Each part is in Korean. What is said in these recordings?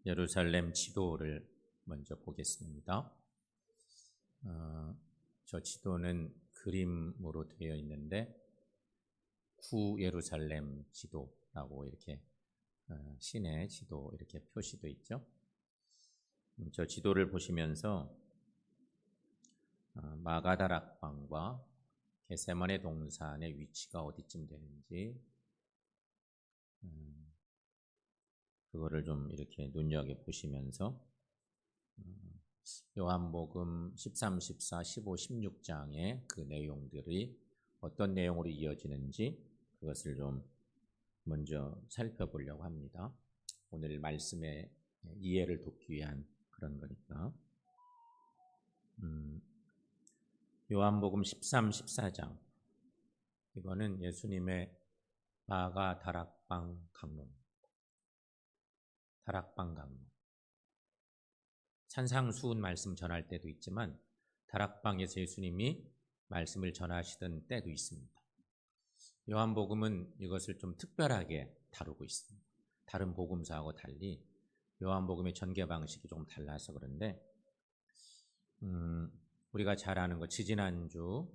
예루살렘 지도를 먼저 보겠습니다. 저 지도는 그림으로 되어 있는데 구 예루살렘 지도라고 이렇게 시내 지도 이렇게 표시되어 있죠. 저 지도를 보시면서 마가다락방과 겟세마네 동산의 위치가 어디쯤 되는지 그거를 좀 이렇게 눈여겨보시면서 요한복음 13, 14, 15, 16장의 그 내용들이 어떤 내용으로 이어지는지 그것을 좀 먼저 살펴보려고 합니다. 오늘 말씀의 이해를 돕기 위한 그런 거니까. 요한복음 13, 14장 이거는 예수님의 마가다락방 강론, 다락방 강론. 산상수훈 말씀 전할 때도 있지만 다락방에서 예수님이 말씀을 전하시던 때도 있습니다. 요한복음은 이것을 좀 특별하게 다루고 있습니다. 다른 복음서하고 달리 요한복음의 전개 방식이 조금 달라서 그런데 우리가 잘 아는 것 지지난주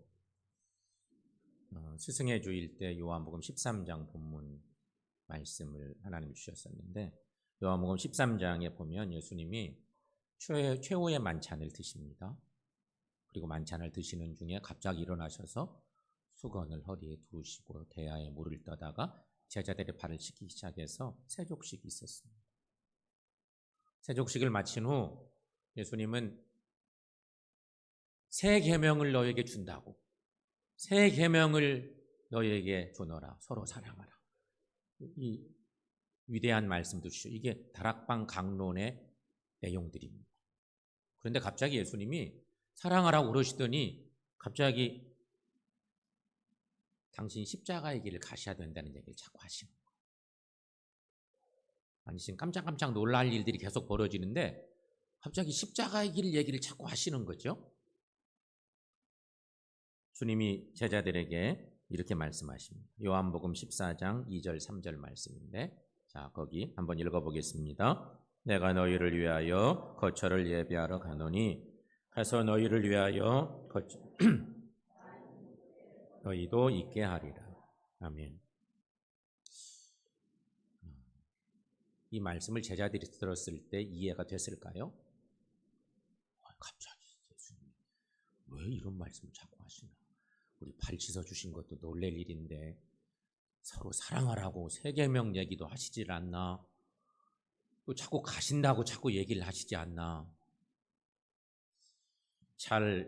스승의 주일 때 요한복음 13장 본문 말씀을 하나님이 주셨었는데 요한복음 13장에 보면 예수님이 최후의 만찬을 드십니다. 그리고 만찬을 드시는 중에 갑자기 일어나셔서 수건을 허리에 두르시고 대야에 물을 떠다가 제자들의 발을 씻기 시작해서 세족식이 있었습니다. 세족식을 마친 후 예수님은 새 계명을 너에게 준다고, 새 계명을 너에게 주노라, 서로 사랑하라. 이 위대한 말씀도 주시죠. 이게 다락방 강론의 내용들입니다. 그런데 갑자기 예수님이 사랑하라고 그러시더니 갑자기 당신 십자가의 길을 가셔야 된다는 얘기를 자꾸 하시는 거예요. 아니 지금 깜짝깜짝 놀랄 일들이 계속 벌어지는데 갑자기 십자가의 길 얘기를 자꾸 하시는 거죠. 주님이 제자들에게 이렇게 말씀하십니다. 요한복음 14장 2절 3절 말씀인데 자 거기 한번 읽어보겠습니다. 내가 너희를 위하여 거처를 예비하러 가노니 가서 너희를 위하여 너희도 있게 하리라. 아멘. 이 말씀을 제자들이 들었을 때 이해가 됐을까요? 갑자기 예수님 왜 이런 말씀을 자꾸 하시나? 우리 발 씻어주신 것도 놀랄 일인데 서로 사랑하라고 새 계명 얘기도 하시질 않나? 또 자꾸 가신다고 자꾸 얘기를 하시지 않나?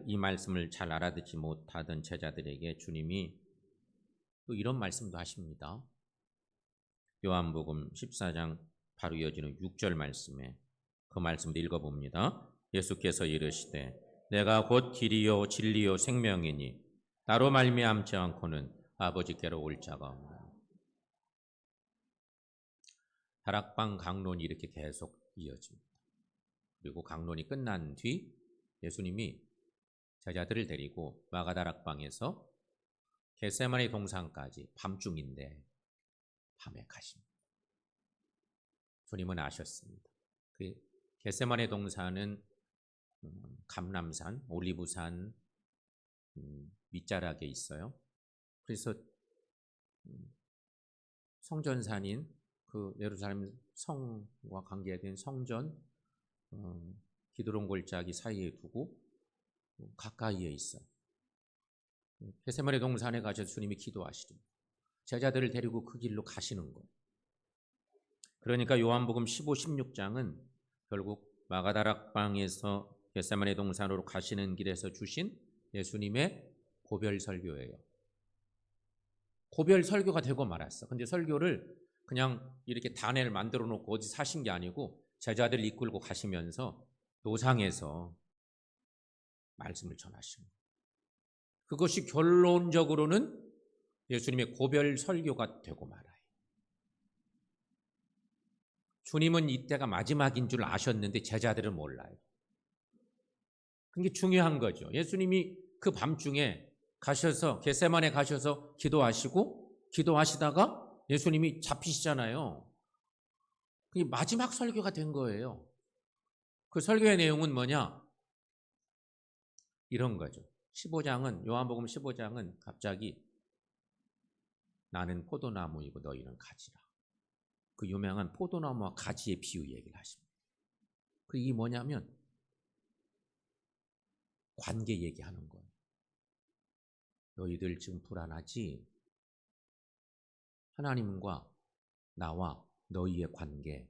이 말씀을 잘 알아듣지 못하던 제자들에게 주님이 또 이런 말씀도 하십니다. 요한복음 14장 바로 이어지는 6절 말씀에 그 말씀도 읽어봅니다. 예수께서 이르시되 내가 곧 길이요 진리요 생명이니 나로 말미암지 않고는 아버지께로 올 자가 없나니. 다락방 강론이 이렇게 계속 이어집니다. 그리고 강론이 끝난 뒤 예수님이 제자들을 데리고 마가다락방에서 겟세마네 동산까지 밤중인데 밤에 가십니다. 주님은 아셨습니다. 그 겟세마네 동산은 감람산, 올리브산 밑자락에 있어요. 그래서 성전산인 그 예루살렘 성과 관계된 성전 기드론 골짜기 사이에 두고 가까이에 있어요. 겟세마네 동산에 가셔서 주님이 기도하시죠. 제자들을 데리고 그 길로 가시는 거예요. 그러니까 요한복음 15, 16장은 결국 마가다락방에서 겟세마네 동산으로 가시는 길에서 주신 예수님의 고별 설교예요. 고별 설교가 되고 말았어. 근데 설교를 그냥 이렇게 단회를 만들어 놓고 어디 사신 게 아니고 제자들 이끌고 가시면서 노상에서 말씀을 전하신 거예요. 그것이 결론적으로는 예수님의 고별 설교가 되고 말아요. 주님은 이때가 마지막인 줄 아셨는데 제자들은 몰라요. 그게 중요한 거죠. 예수님이 그 밤중에 가셔서 겟세마네 가셔서 기도하시다가 예수님이 잡히시잖아요. 그게 마지막 설교가 된 거예요. 그 설교의 내용은 뭐냐? 이런 거죠. 15장은, 요한복음 15장은 갑자기 나는 포도나무이고 너희는 가지라. 그 유명한 포도나무와 가지의 비유 얘기를 하십니다. 그 이게 뭐냐면 관계 얘기하는 거예요. 너희들 지금 불안하지? 하나님과 나와 너희의 관계,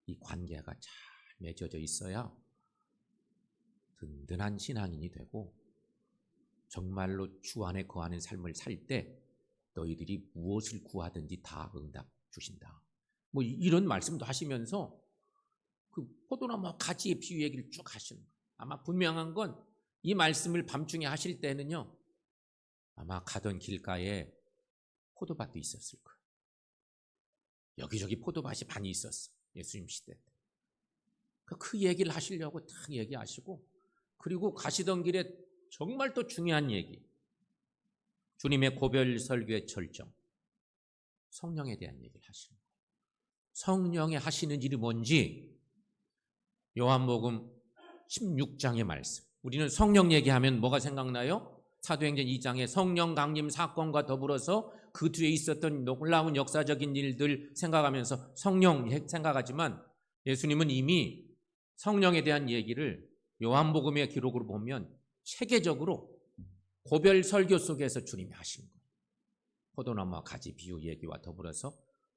이 관계가 잘 맺어져 있어야 든든한 신앙인이 되고 정말로 주 안에 거하는 삶을 살 때 너희들이 무엇을 구하든지 다 응답 주신다. 뭐 이런 말씀도 하시면서 그 포도나무 가지의 비유 얘기를 쭉 하시는 거예요. 아마 분명한 건 이 말씀을 밤중에 하실 때는요, 아마 가던 길가에 포도밭도 있었을 거예요. 여기저기 포도밭이 많이 있었어. 예수님 시대 때. 그 얘기를 하시려고 딱 얘기하시고, 그리고 가시던 길에 정말 또 중요한 얘기, 주님의 고별 설교의 절정, 성령에 대한 얘기를 하시는 거예요. 성령이 하시는 일이 뭔지 요한복음 16장의 말씀. 우리는 성령 얘기하면 뭐가 생각나요? 사도행전 2장의 성령 강림 사건과 더불어서 그 뒤에 있었던 놀라운 역사적인 일들 생각하면서 성령 생각하지만 예수님은 이미 성령에 대한 얘기를 요한복음의 기록으로 보면 체계적으로 고별 설교 속에서 주님이 하신 거예요. 포도나무와 가지 비유 얘기와 더불어서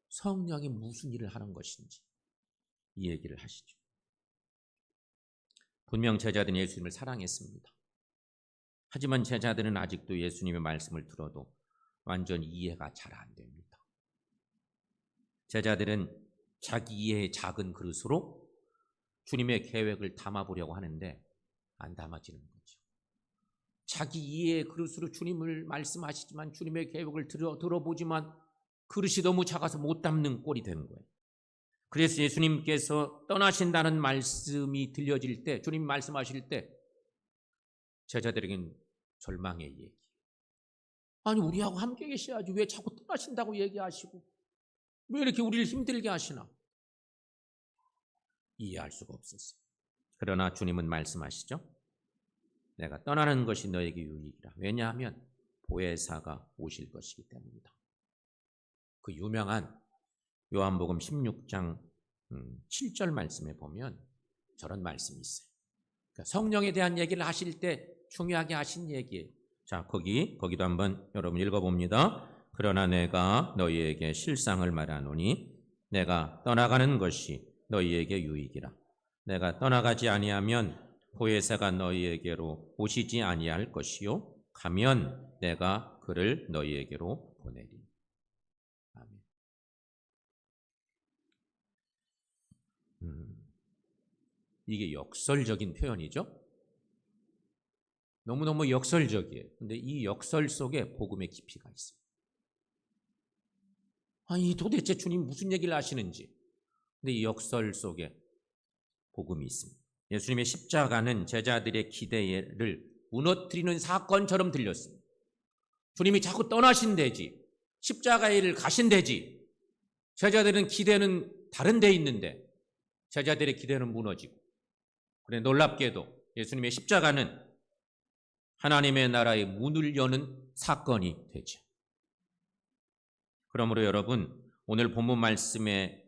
성령이 무슨 일을 하는 것인지 이 얘기를 하시죠. 분명 제자들은 예수님을 사랑했습니다. 하지만 제자들은 아직도 예수님의 말씀을 들어도 완전히 이해가 잘 안 됩니다. 제자들은 자기 이해의 작은 그릇으로 주님의 계획을 담아보려고 하는데 안 담아지는 거죠. 자기 이해의 그릇으로 주님을 말씀하시지만 주님의 계획을 들어보지만 그릇이 너무 작아서 못 담는 꼴이 되는 거예요. 그래서 예수님께서 떠나신다는 말씀이 들려질 때, 주님 말씀하실 때 제자들에게는 절망의 얘기. 아니 우리하고 함께 계셔야지 왜 자꾸 떠나신다고 얘기하시고 왜 이렇게 우리를 힘들게 하시나? 이해할 수가 없었어요. 그러나 주님은 말씀하시죠. 내가 떠나는 것이 너에게 유익이라. 왜냐하면 보혜사가 오실 것이기 때문이다. 그 유명한 요한복음 16장 7절 말씀에 보면 저런 말씀이 있어요. 그러니까 성령에 대한 얘기를 하실 때 중요하게 하신 얘기예요. 자, 거기도 한번 여러분 읽어봅니다. 그러나 내가 너희에게 실상을 말하노니 내가 떠나가는 것이 너희에게 유익이라. 내가 떠나가지 아니하면 보혜사가 너희에게로 오시지 아니할 것이요 가면 내가 그를 너희에게로 보내리. 아멘. 이게 역설적인 표현이죠. 너무너무 역설적이에요. 근데 이 역설 속에 복음의 깊이가 있어요. 아니 도대체 주님 무슨 얘기를 하시는지. 근데 이 역설 속에 복음이 있습니다. 예수님의 십자가는 제자들의 기대를 무너뜨리는 사건처럼 들렸습니다. 주님이 자꾸 떠나신대지, 십자가의 일을 가신대지, 제자들은 기대는 다른 데 있는데 제자들의 기대는 무너지고, 그래 놀랍게도 예수님의 십자가는 하나님의 나라의 문을 여는 사건이 되죠. 그러므로 여러분, 오늘 본문 말씀에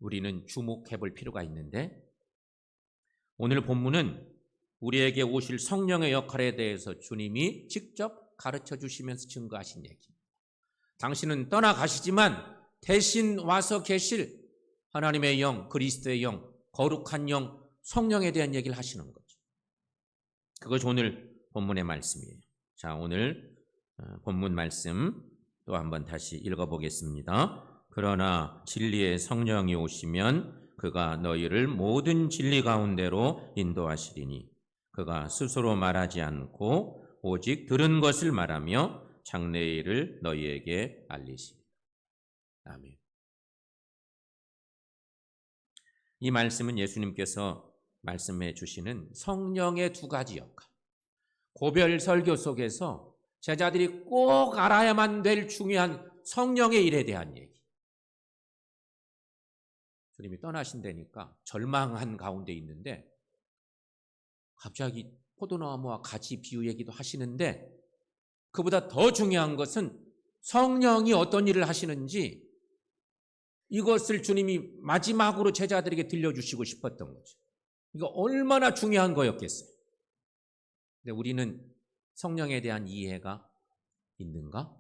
우리는 주목해 볼 필요가 있는데, 오늘 본문은 우리에게 오실 성령의 역할에 대해서 주님이 직접 가르쳐 주시면서 증거하신 얘기입니다. 당신은 떠나가시지만 대신 와서 계실 하나님의 영, 그리스도의 영, 거룩한 영, 성령에 대한 얘기를 하시는 거죠. 그것이 오늘 본문의 말씀이에요. 자, 오늘 본문 말씀 또 한번 다시 읽어보겠습니다. 그러나 진리의 성령이 오시면 그가 너희를 모든 진리 가운데로 인도하시리니 그가 스스로 말하지 않고 오직 들은 것을 말하며 장래의 일을 너희에게 알리시리라. 아멘. 이 말씀은 예수님께서 말씀해 주시는 성령의 두 가지 역할, 고별 설교 속에서 제자들이 꼭 알아야만 될 중요한 성령의 일에 대한 얘기. 주님이 떠나신다니까 절망한 가운데 있는데 갑자기 포도나무와 같이 비유 얘기도 하시는데 그보다 더 중요한 것은 성령이 어떤 일을 하시는지 이것을 주님이 마지막으로 제자들에게 들려주시고 싶었던 거죠. 이거 얼마나 중요한 거였겠어요. 근데 우리는 성령에 대한 이해가 있는가?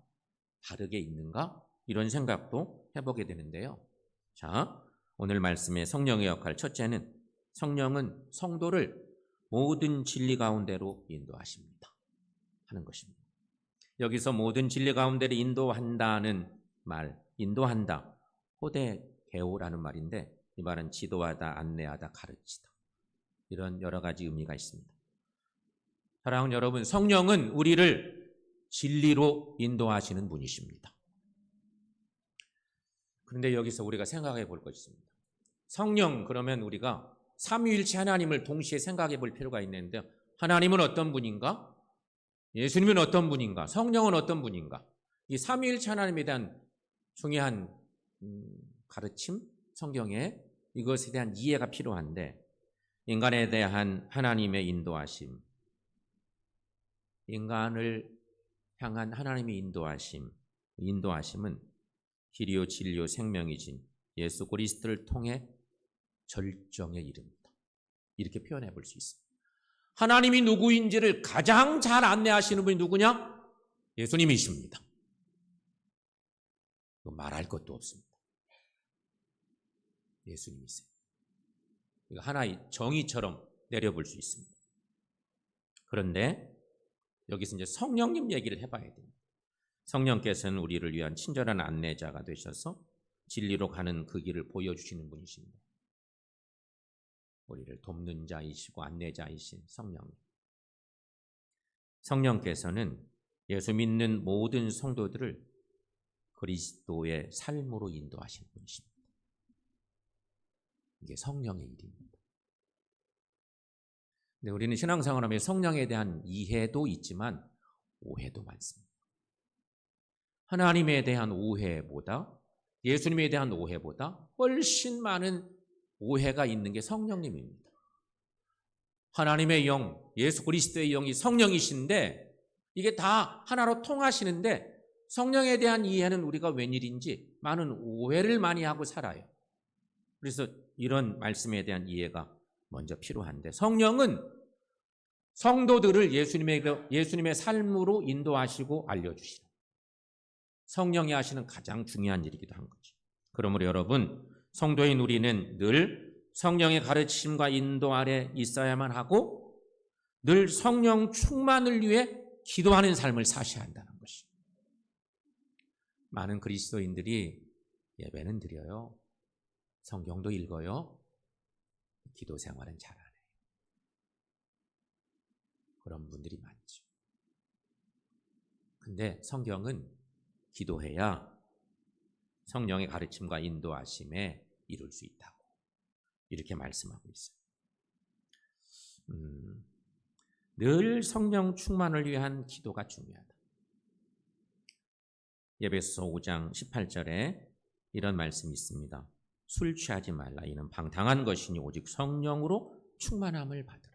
바르게 있는가? 이런 생각도 해보게 되는데요. 자, 오늘 말씀의 성령의 역할 첫째는 성령은 성도를 모든 진리 가운데로 인도하십니다 하는 것입니다. 여기서 모든 진리 가운데로 인도한다는 말, 인도한다, 호데게오라는 말인데 이 말은 지도하다, 안내하다, 가르치다 이런 여러 가지 의미가 있습니다. 사랑하는 여러분, 성령은 우리를 진리로 인도하시는 분이십니다. 그런데 여기서 우리가 생각해 볼 것이 있습니다. 성령 그러면 우리가 삼위일체 하나님을 동시에 생각해 볼 필요가 있는데 하나님은 어떤 분인가? 예수님은 어떤 분인가? 성령은 어떤 분인가? 이 삼위일체 하나님에 대한 중요한 가르침, 성경에 이것에 대한 이해가 필요한데 인간에 대한 하나님의 인도하심, 인간을 향한 하나님의 인도하심은 길이요 진리요 생명이신 예수 그리스도를 통해 절정에 이릅니다. 이렇게 표현해 볼 수 있습니다. 하나님이 누구인지를 가장 잘 안내하시는 분이 누구냐? 예수님이십니다. 말할 것도 없습니다. 예수님이세요. 이거 하나의 정의처럼 내려볼 수 있습니다. 그런데 여기서 이제 성령님 얘기를 해봐야 됩니다. 성령께서는 우리를 위한 친절한 안내자가 되셔서 진리로 가는 그 길을 보여주시는 분이십니다. 우리를 돕는 자이시고 안내자이신 성령님. 성령께서는 예수 믿는 모든 성도들을 그리스도의 삶으로 인도하시는 분이십니다. 이게 성령의 일입니다. 근데 우리는 신앙생활하며 성령에 대한 이해도 있지만 오해도 많습니다. 하나님에 대한 오해보다 예수님에 대한 오해보다 훨씬 많은 오해가 있는 게 성령님입니다. 하나님의 영, 예수 그리스도의 영이 성령이신데 이게 다 하나로 통하시는데 성령에 대한 이해는 우리가 웬일인지 많은 오해를 많이 하고 살아요. 그래서 이런 말씀에 대한 이해가 먼저 필요한데 성령은 성도들을 예수님의 삶으로 인도하시고 알려주시는 성령이 하시는 가장 중요한 일이기도 한 거죠. 그러므로 여러분, 성도인 우리는 늘 성령의 가르침과 인도 아래 있어야만 하고 늘 성령 충만을 위해 기도하는 삶을 사셔야 한다는 것이죠. 많은 그리스도인들이 예배는 드려요. 성경도 읽어요. 기도 생활은 잘 안 해요. 그런 분들이 많죠. 근데 성경은 기도해야 성령의 가르침과 인도하심에 이룰 수 있다고 이렇게 말씀하고 있어요. 늘 성령 충만을 위한 기도가 중요하다. 에베소서 5장 18절에 이런 말씀이 있습니다. 술 취하지 말라. 이는 방탕한 것이니 오직 성령으로 충만함을 받으라.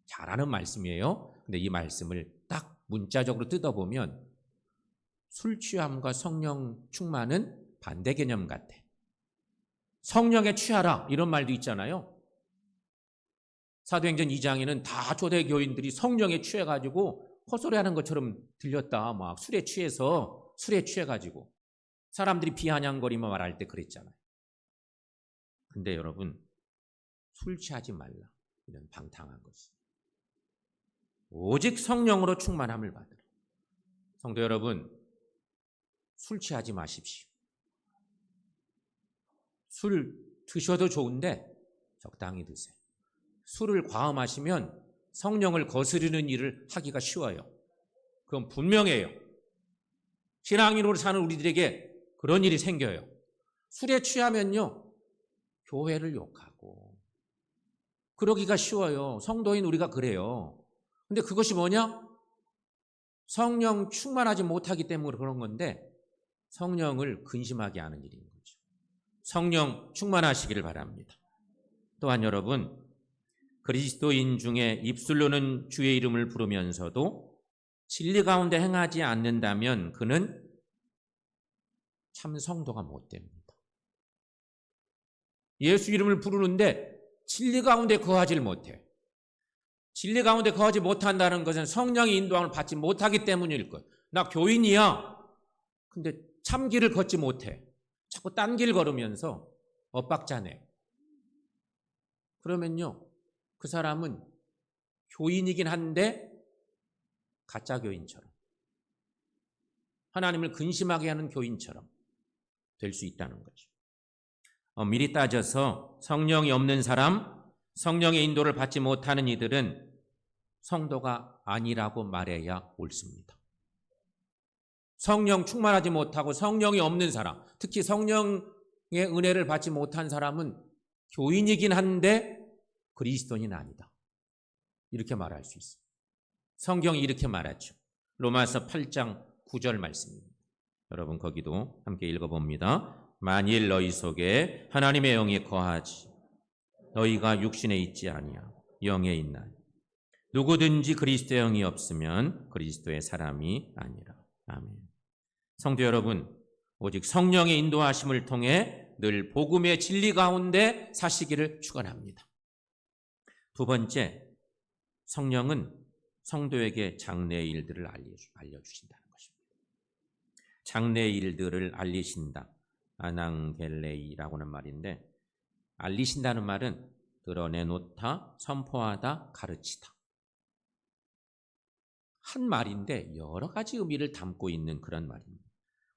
잘하는 말씀이에요. 근데 이 말씀을 딱 문자적으로 뜯어보면 술 취함과 성령 충만은 반대 개념 같아. 성령에 취하라 이런 말도 있잖아요. 사도행전 2장에는 다 초대교인들이 성령에 취해가지고 헛소리하는 것처럼 들렸다. 막 술에 취해가지고 사람들이 비아냥거리며 말할 때 그랬잖아요. 근데 여러분, 술 취하지 말라. 이런 방탕한 것이. 오직 성령으로 충만함을 받으라. 성도 여러분, 술 취하지 마십시오. 술 드셔도 좋은데 적당히 드세요. 술을 과음하시면 성령을 거스르는 일을 하기가 쉬워요. 그건 분명해요. 신앙인으로 사는 우리들에게 그런 일이 생겨요. 술에 취하면요, 교회를 욕하고 그러기가 쉬워요. 성도인 우리가 그래요. 근데 그것이 뭐냐? 성령 충만하지 못하기 때문에 그런 건데 성령을 근심하게 하는 일인 거죠. 성령 충만하시기를 바랍니다. 또한 여러분, 그리스도인 중에 입술로는 주의 이름을 부르면서도 진리 가운데 행하지 않는다면 그는 참 성도가 못 됩니다. 예수 이름을 부르는데 진리 가운데 거하지 못해. 진리 가운데 거하지 못한다는 것은 성령의 인도함을 받지 못하기 때문일 것. 나 교인이야. 근데 참 길을 걷지 못해. 자꾸 딴 길 걸으면서 엇박자네. 그러면요, 그 사람은 교인이긴 한데 가짜 교인처럼, 하나님을 근심하게 하는 교인처럼 될 수 있다는 거죠. 미리 따져서 성령이 없는 사람, 성령의 인도를 받지 못하는 이들은 성도가 아니라고 말해야 옳습니다. 성령 충만하지 못하고 성령이 없는 사람, 특히 성령의 은혜를 받지 못한 사람은 교인이긴 한데 그리스도인은 아니다. 이렇게 말할 수 있어요. 성경이 이렇게 말하죠. 로마서 8장 9절 말씀입니다. 여러분 거기도 함께 읽어봅니다. 만일 너희 속에 하나님의 영이 거하지 너희가 육신에 있지 아니하고 영에 있나니 누구든지 그리스도의 영이 없으면 그리스도의 사람이 아니라. 아멘. 성도 여러분, 오직 성령의 인도하심을 통해 늘 복음의 진리 가운데 사시기를 축원합니다. 두 번째, 성령은 성도에게 장래의 일들을 알려주신다는 것입니다. 장래의 일들을 알리신다. 아낭겔레이라고는 말인데, 알리신다는 말은 드러내놓다, 선포하다, 가르치다. 한 말인데 여러 가지 의미를 담고 있는 그런 말입니다.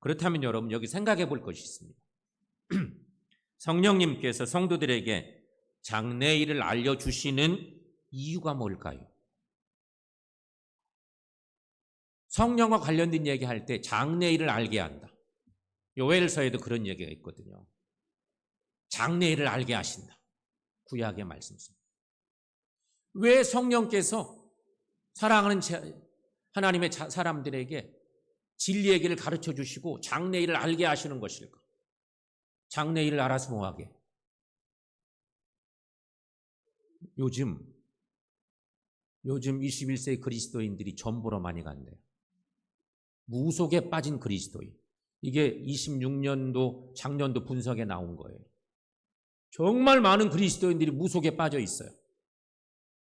그렇다면 여러분 여기 생각해 볼 것이 있습니다. 성령님께서 성도들에게 장래일을 알려주시는 이유가 뭘까요? 성령과 관련된 얘기할 때 장래일을 알게 한다. 요엘서에도 그런 얘기가 있거든요. 장래일을 알게 하신다. 구약의 말씀입니다. 왜 성령께서 사랑하는 하나님의 사람들에게 진리의 길을 가르쳐 주시고 장래일을 알게 하시는 것일까? 장래일을 알아서 뭐하게? 요즘 21세기 그리스도인들이 전보로 많이 간대요. 무속에 빠진 그리스도인. 이게 26년도 작년도 분석에 나온 거예요. 정말 많은 그리스도인들이 무속에 빠져 있어요.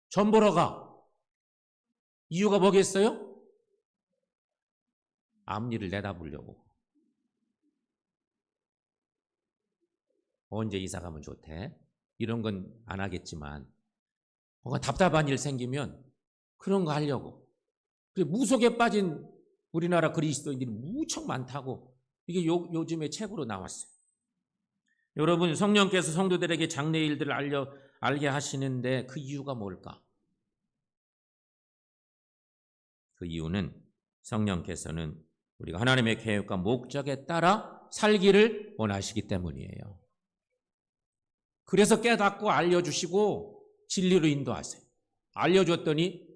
전보러 가. 이유가 뭐겠어요? 앞니를 내다보려고. 언제 이사 가면 좋대? 이런 건 안 하겠지만 뭔가 답답한 일 생기면 그런 거 하려고. 무속에 빠진 우리나라 그리스도인들이 무척 많다고 이게 요즘에 책으로 나왔어요. 여러분, 성령께서 성도들에게 장래 일들을 알게 하시는데 그 이유가 뭘까? 그 이유는 성령께서는 우리가 하나님의 계획과 목적에 따라 살기를 원하시기 때문이에요. 그래서 깨닫고 알려주시고 진리로 인도하세요. 알려줬더니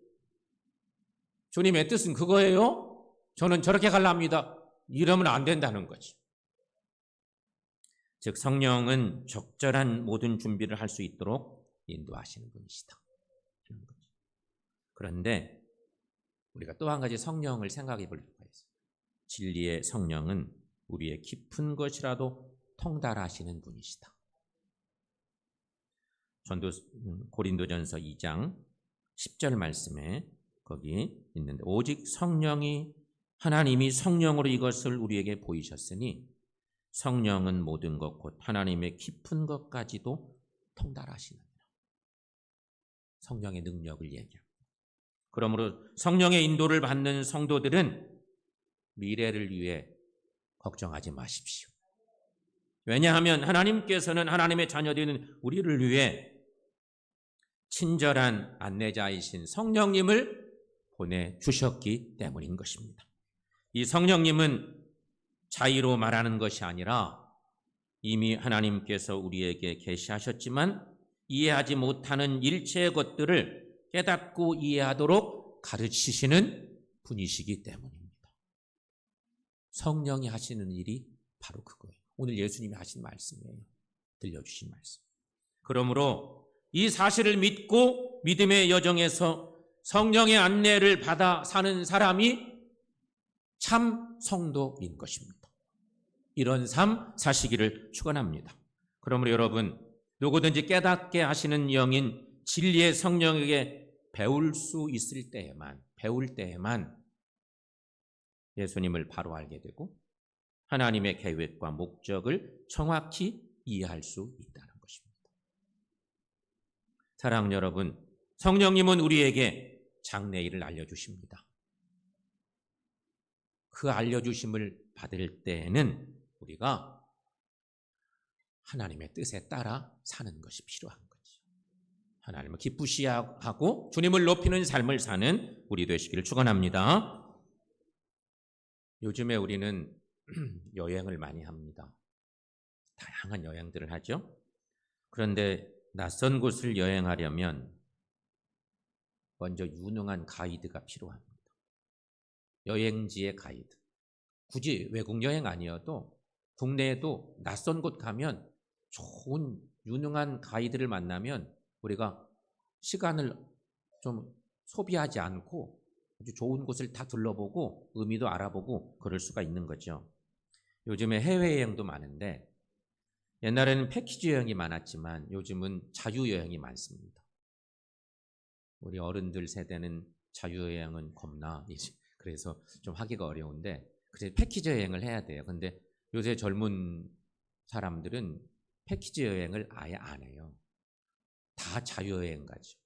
주님의 뜻은 그거예요? 저는 저렇게 갈랍니다. 이러면 안 된다는 거지. 즉 성령은 적절한 모든 준비를 할 수 있도록 인도하시는 분이시다. 그런데 우리가 또 한 가지 성령을 생각해 볼 필요가 있어요. 진리의 성령은 우리의 깊은 것이라도 통달하시는 분이시다. 고린도전서 2장 10절 말씀에 거기 있는데 오직 성령이 하나님이 성령으로 이것을 우리에게 보이셨으니 성령은 모든 것 곧 하나님의 깊은 것까지도 통달하시느니라. 성령의 능력을 얘기합니다. 그러므로 성령의 인도를 받는 성도들은 미래를 위해 걱정하지 마십시오. 왜냐하면 하나님께서는 하나님의 자녀되는 우리를 위해 친절한 안내자이신 성령님을 보내주셨기 때문인 것입니다. 이 성령님은 자의로 말하는 것이 아니라 이미 하나님께서 우리에게 계시하셨지만 이해하지 못하는 일체의 것들을 깨닫고 이해하도록 가르치시는 분이시기 때문입니다. 성령이 하시는 일이 바로 그거예요. 오늘 예수님이 하신 말씀이에요. 들려주신 말씀. 그러므로 이 사실을 믿고 믿음의 여정에서 성령의 안내를 받아 사는 사람이 참 성도인 것입니다. 이런 삶 사시기를 축원합니다. 그러므로 여러분, 누구든지 깨닫게 하시는 영인 진리의 성령에게 배울 때에만 예수님을 바로 알게 되고 하나님의 계획과 목적을 정확히 이해할 수 있다는 것입니다. 사랑하는 여러분, 성령님은 우리에게 장래일을 알려주십니다. 그 알려주심을 받을 때에는 우리가 하나님의 뜻에 따라 사는 것이 필요한 거죠. 하나님을 기쁘시하고 주님을 높이는 삶을 사는 우리 되시기를 축원합니다. 요즘에 우리는 여행을 많이 합니다. 다양한 여행들을 하죠. 그런데 낯선 곳을 여행하려면 먼저 유능한 가이드가 필요합니다. 여행지의 가이드. 굳이 외국 여행 아니어도 국내에도 낯선 곳 가면 좋은 유능한 가이드를 만나면 우리가 시간을 좀 소비하지 않고 아주 좋은 곳을 다 둘러보고 의미도 알아보고 그럴 수가 있는 거죠. 요즘에 해외여행도 많은데 옛날에는 패키지 여행이 많았지만 요즘은 자유여행이 많습니다. 우리 어른들 세대는 자유여행은 겁나 그래서 좀 하기가 어려운데 그래서 패키지 여행을 해야 돼요. 근데 요새 젊은 사람들은 패키지 여행을 아예 안 해요. 다 자유여행 가죠.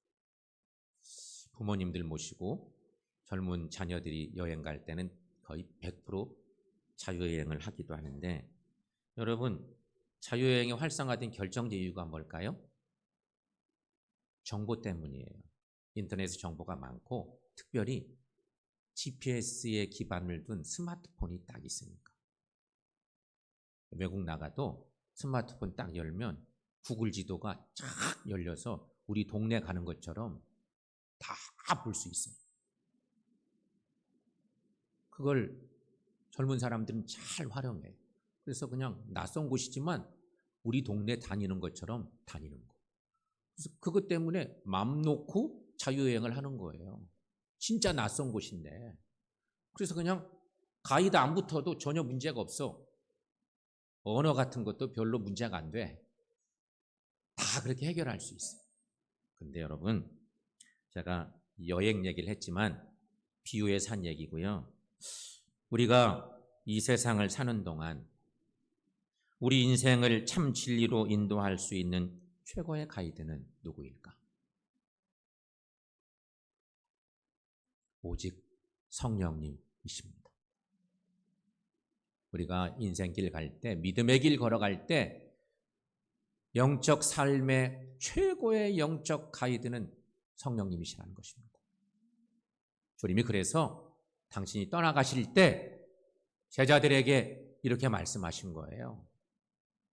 부모님들 모시고 젊은 자녀들이 여행 갈 때는 거의 100% 자유여행을 하기도 하는데 여러분, 자유여행이 활성화된 결정적 이유가 뭘까요? 정보 때문이에요. 인터넷에 정보가 많고 특별히 GPS에 기반을 둔 스마트폰이 딱 있으니까. 외국 나가도 스마트폰 딱 열면 구글 지도가 쫙 열려서 우리 동네 가는 것처럼 다 볼 수 있어요. 그걸 젊은 사람들은 잘 활용해요. 그래서 그냥 낯선 곳이지만 우리 동네 다니는 것처럼 다니는 거. 그래서 그것 때문에 맘 놓고 자유여행을 하는 거예요. 진짜 낯선 곳인데. 그래서 그냥 가이드 안 붙어도 전혀 문제가 없어. 언어 같은 것도 별로 문제가 안 돼. 다 그렇게 해결할 수 있어요. 근데 여러분, 제가 여행 얘기를 했지만 비유의 산 얘기고요. 우리가 이 세상을 사는 동안 우리 인생을 참 진리로 인도할 수 있는 최고의 가이드는 누구일까? 오직 성령님이십니다. 우리가 인생길 갈 때, 믿음의 길 걸어갈 때 영적 삶의 최고의 영적 가이드는 성령님이시라는 것입니다. 주님이 그래서 당신이 떠나가실 때 제자들에게 이렇게 말씀하신 거예요.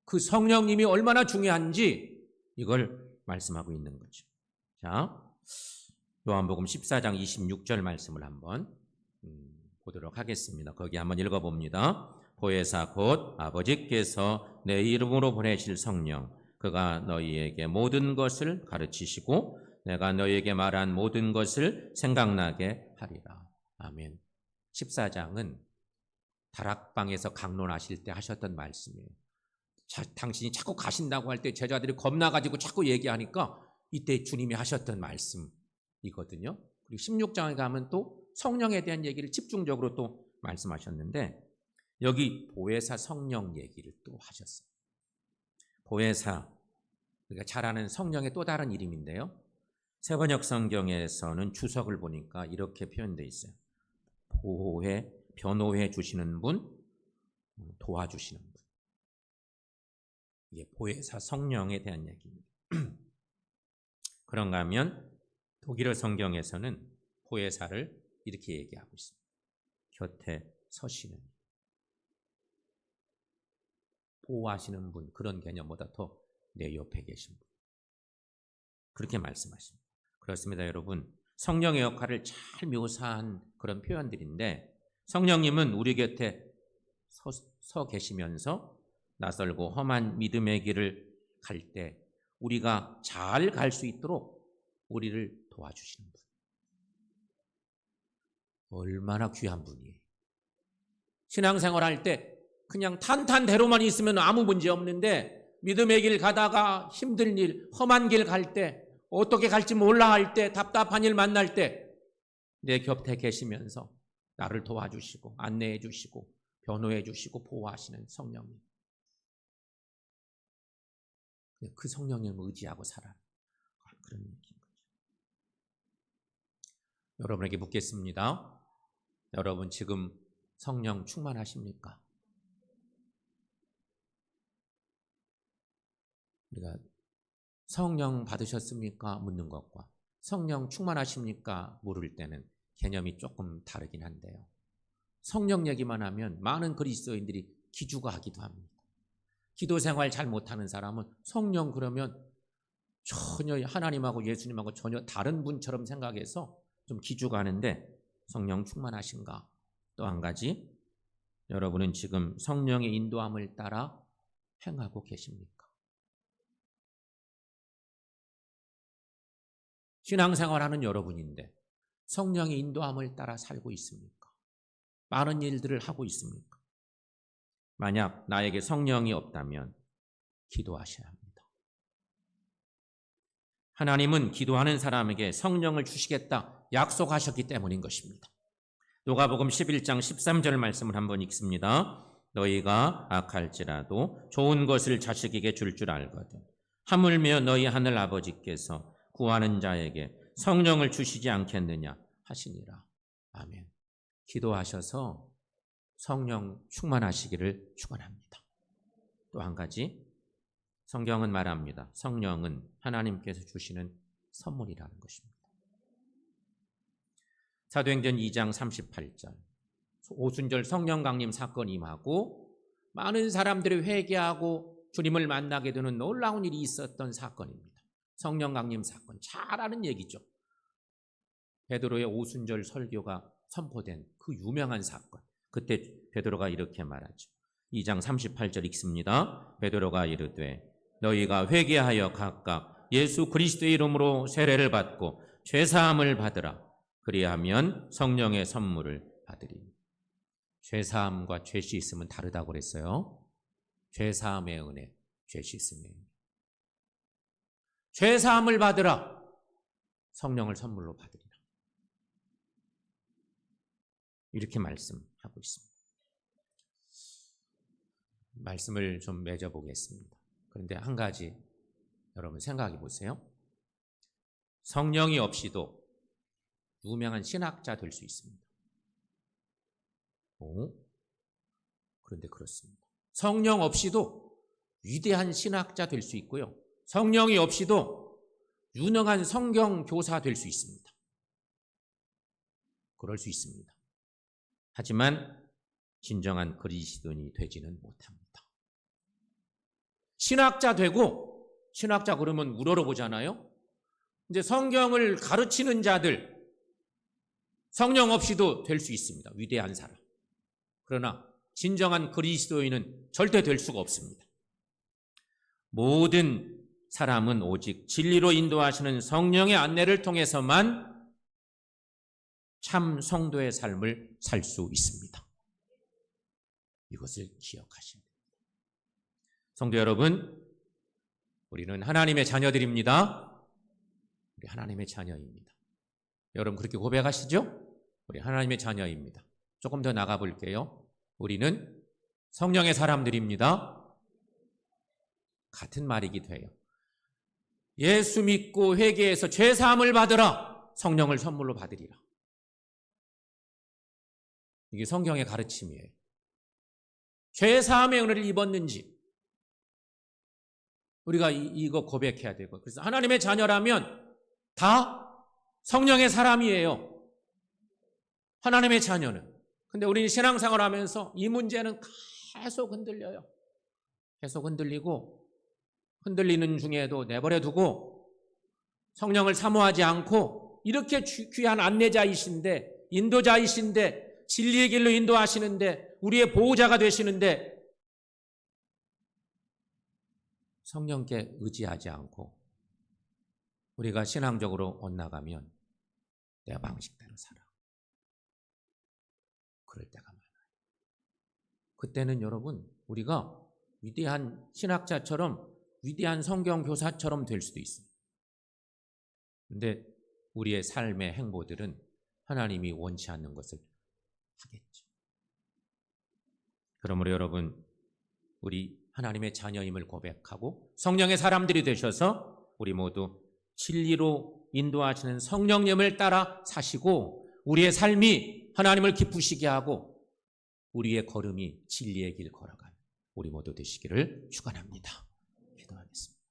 그 성령님이 얼마나 중요한지 이걸 말씀하고 있는 거죠. 자, 요한복음 14장 26절 말씀을 한번 보도록 하겠습니다. 거기 한번 읽어봅니다. 보혜사 곧 아버지께서 내 이름으로 보내실 성령, 그가 너희에게 모든 것을 가르치시고 내가 너희에게 말한 모든 것을 생각나게 하리라. 아멘. 14장은 다락방에서 강론하실 때 하셨던 말씀이에요. 당신이 자꾸 가신다고 할 때 제자들이 겁나가지고 자꾸 얘기하니까 이때 주님이 하셨던 말씀이거든요. 그리고 16장에 가면 또 성령에 대한 얘기를 집중적으로 또 말씀하셨는데 여기 보혜사 성령 얘기를 또 하셨어요. 보혜사, 우리가 잘 아는 성령의 또 다른 이름인데요. 세번역 성경에서는 주석을 보니까 이렇게 표현되어 있어요. 보호해, 변호해 주시는 분, 도와주시는 분. 이게 보혜사 성령에 대한 얘기입니다. 그런가 하면 독일어 성경에서는 보혜사를 이렇게 얘기하고 있습니다. 곁에 서시는, 보호하시는 분, 그런 개념보다 더 내 옆에 계신 분. 그렇게 말씀하십니다. 그렇습니다, 여러분. 성령의 역할을 잘 묘사한 그런 표현들인데 성령님은 우리 곁에 서 계시면서 낯설고 험한 믿음의 길을 갈 때 우리가 잘 갈 수 있도록 우리를 도와주시는 분. 얼마나 귀한 분이에요. 신앙생활 할 때 그냥 탄탄대로만 있으면 아무 문제 없는데 믿음의 길 가다가 힘든 일, 험한 길 갈 때, 어떻게 갈지 몰라 할 때, 답답한 일 만날 때 내 곁에 계시면서 나를 도와주시고 안내해 주시고 변호해 주시고 보호하시는 성령님. 그 성령님을 의지하고 살아라. 그런 얘기인 거죠. 여러분에게 묻겠습니다. 여러분 지금 성령 충만하십니까? 우리가 성령 받으셨습니까? 묻는 것과 성령 충만하십니까? 물을 때는 개념이 조금 다르긴 한데요. 성령 얘기만 하면 많은 그리스도인들이 기죽어하기도 합니다. 기도 생활 잘 못하는 사람은 성령 그러면 전혀 하나님하고 예수님하고 전혀 다른 분처럼 생각해서 좀 기죽어하는데 성령 충만하신가? 또 한 가지, 여러분은 지금 성령의 인도함을 따라 행하고 계십니까? 신앙생활하는 여러분인데 성령의 인도함을 따라 살고 있습니까? 많은 일들을 하고 있습니까? 만약 나에게 성령이 없다면 기도하셔야 합니다. 하나님은 기도하는 사람에게 성령을 주시겠다 약속하셨기 때문인 것입니다. 누가복음 11장 13절 말씀을 한번 읽습니다. 너희가 악할지라도 좋은 것을 자식에게 줄 줄 알거든 하물며 너희 하늘 아버지께서 구하는 자에게 성령을 주시지 않겠느냐 하시니라. 아멘. 기도하셔서 성령 충만하시기를 축원합니다. 또 한 가지, 성경은 말합니다. 성령은 하나님께서 주시는 선물이라는 것입니다. 사도행전 2장 38절, 오순절 성령 강림 사건이 임하고 많은 사람들이 회개하고 주님을 만나게 되는 놀라운 일이 있었던 사건입니다. 성령 강림 사건, 잘 아는 얘기죠. 베드로의 오순절 설교가 선포된 그 유명한 사건. 그때 베드로가 이렇게 말하죠. 2장 38절 읽습니다. 베드로가 이르되 너희가 회개하여 각각 예수 그리스도의 이름으로 세례를 받고 죄사함을 받으라. 그리하면 성령의 선물을 받으리니. 죄사함과 죄 씻음은 다르다고 그랬어요. 죄사함의 은혜, 죄 씻음의 은혜. 죄사함을 받으라. 성령을 선물로 받으리라. 이렇게 말씀하고 있습니다. 말씀을 좀 맺어보겠습니다. 그런데 한 가지 여러분 생각해 보세요. 성령이 없이도 유명한 신학자 될 수 있습니다. 그런데 그렇습니다. 성령 없이도 위대한 신학자 될 수 있고요. 성령이 없이도 유능한 성경 교사 될 수 있습니다. 그럴 수 있습니다. 하지만 진정한 그리스도인이 되지는 못합니다. 신학자 되고, 신학자 그러면 우러러보잖아요. 이제 성경을 가르치는 자들, 성령 없이도 될 수 있습니다. 위대한 사람. 그러나 진정한 그리스도인은 절대 될 수가 없습니다. 모든 사람은 오직 진리로 인도하시는 성령의 안내를 통해서만 참 성도의 삶을 살 수 있습니다. 이것을 기억하셔야 됩니다. 성도 여러분, 우리는 하나님의 자녀들입니다. 우리 하나님의 자녀입니다. 여러분 그렇게 고백하시죠? 우리 하나님의 자녀입니다. 조금 더 나가 볼게요. 우리는 성령의 사람들입니다. 같은 말이기도 해요. 예수 믿고 회개해서 죄사함을 받으라. 성령을 선물로 받으리라. 이게 성경의 가르침이에요. 죄사함의 은혜를 입었는지 우리가 이거 고백해야 되고, 그래서 하나님의 자녀라면 다 성령의 사람이에요. 하나님의 자녀는. 근데 우리는 신앙생활 하면서 이 문제는 계속 흔들려요. 계속 흔들리고, 흔들리는 중에도 내버려 두고 성령을 사모하지 않고, 이렇게 귀한 안내자이신데, 인도자이신데, 진리의 길로 인도하시는데, 우리의 보호자가 되시는데 성령께 의지하지 않고 우리가 신앙적으로 엇나가면 내 방식대로 살아. 그럴 때가 많아요. 그때는 여러분 우리가 위대한 신학자처럼 위대한 성경 교사처럼 될 수도 있어요. 근데 우리의 삶의 행보들은 하나님이 원치 않는 것을 하겠죠. 그러므로 여러분 우리 하나님의 자녀임을 고백하고 성령의 사람들이 되셔서 우리 모두 진리로 인도하시는 성령님을 따라 사시고 우리의 삶이 하나님을 기쁘시게 하고 우리의 걸음이 진리의 길 걸어가는 우리 모두 되시기를 축원합니다. 기도하겠습니다.